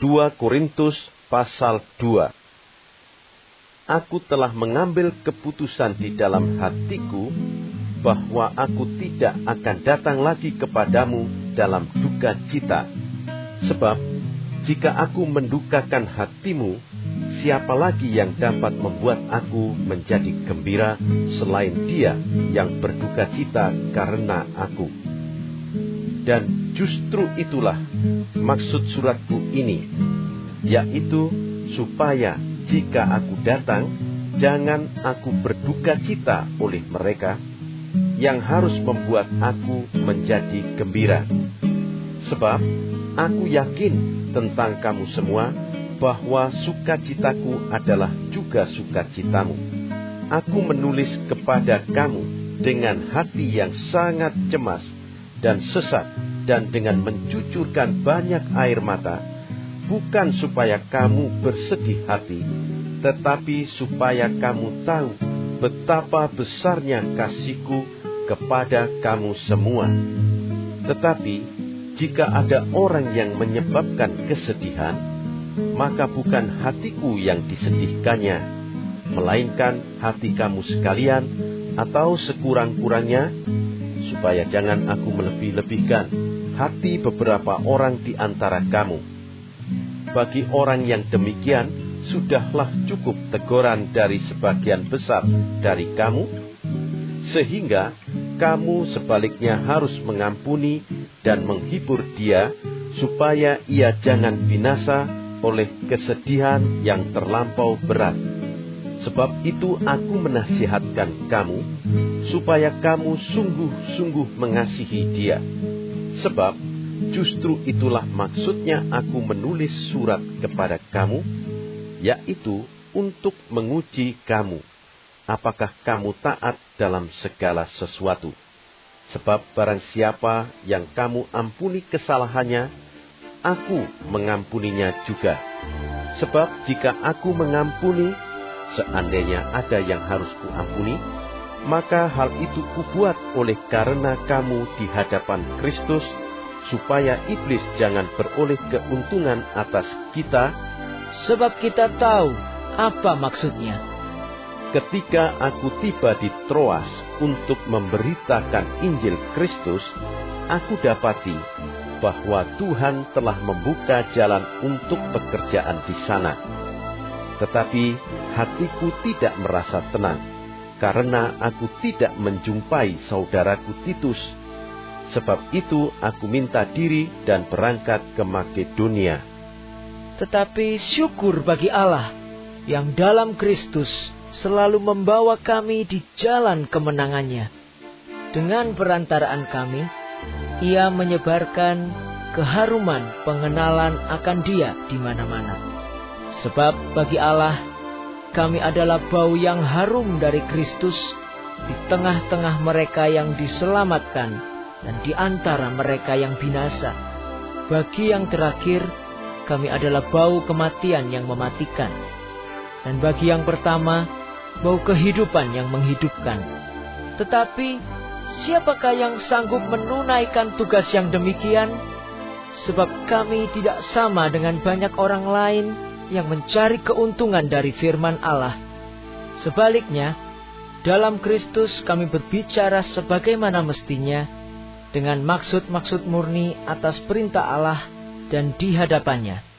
2 Korintus pasal 2. Aku telah mengambil keputusan di dalam hatiku bahwa aku tidak akan datang lagi kepadamu dalam duka cita. Sebab jika aku mendukakan hatimu, siapa lagi yang dapat membuat aku menjadi gembira selain Dia yang berduka cita karena aku? Dan justru itulah maksud suratku ini, yaitu supaya jika aku datang, jangan aku berduka cita oleh mereka yang harus membuat aku menjadi gembira. Sebab aku yakin tentang kamu semua bahwa sukacitaku adalah juga sukacitamu. Aku menulis kepada kamu dengan hati yang sangat cemas dan sesat dan dengan mencucurkan banyak air mata, bukan supaya kamu bersedih hati, tetapi supaya kamu tahu betapa besarnya kasihku kepada kamu semua. Tetapi jika ada orang yang menyebabkan kesedihan, maka bukan hatiku yang disedihkannya, melainkan hati kamu sekalian, atau sekurang-kurangnya, supaya jangan aku melebih-lebihkan hati beberapa orang di antara kamu. Bagi orang yang demikian, sudahlah cukup teguran dari sebagian besar dari kamu, sehingga kamu sebaliknya harus mengampuni dan menghibur dia, supaya ia jangan binasa oleh kesedihan yang terlampau berat. Sebab itu aku menasihatkan kamu, supaya kamu sungguh-sungguh mengasihi dia. Sebab justru itulah maksudnya aku menulis surat kepada kamu, yaitu untuk menguji kamu, apakah kamu taat dalam segala sesuatu. Sebab barang siapa yang kamu ampuni kesalahannya, aku mengampuninya juga. Sebab jika aku mengampuni, seandainya ada yang harus kuampuni, maka hal itu kubuat oleh karena kamu di hadapan Kristus, supaya iblis jangan beroleh keuntungan atas kita. Sebab kita tahu apa maksudnya. Ketika aku tiba di Troas untuk memberitakan Injil Kristus, aku dapati bahwa Tuhan telah membuka jalan untuk pekerjaan di sana. Tetapi hatiku tidak merasa tenang, karena aku tidak menjumpai saudaraku Titus. Sebab itu aku minta diri dan berangkat ke Makedonia. Tetapi syukur bagi Allah yang dalam Kristus selalu membawa kami di jalan kemenangannya. Dengan perantaraan kami, Ia menyebarkan keharuman pengenalan akan Dia di mana-mana. Sebab bagi Allah, kami adalah bau yang harum dari Kristus di tengah-tengah mereka yang diselamatkan dan di antara mereka yang binasa. Bagi yang terakhir, kami adalah bau kematian yang mematikan. Dan bagi yang pertama, bau kehidupan yang menghidupkan. Tetapi, siapakah yang sanggup menunaikan tugas yang demikian? Sebab kami tidak sama dengan banyak orang lain yang mencari keuntungan dari firman Allah. Sebaliknya, dalam Kristus kami berbicara sebagaimana mestinya, dengan maksud-maksud murni atas perintah Allah dan di hadapannya.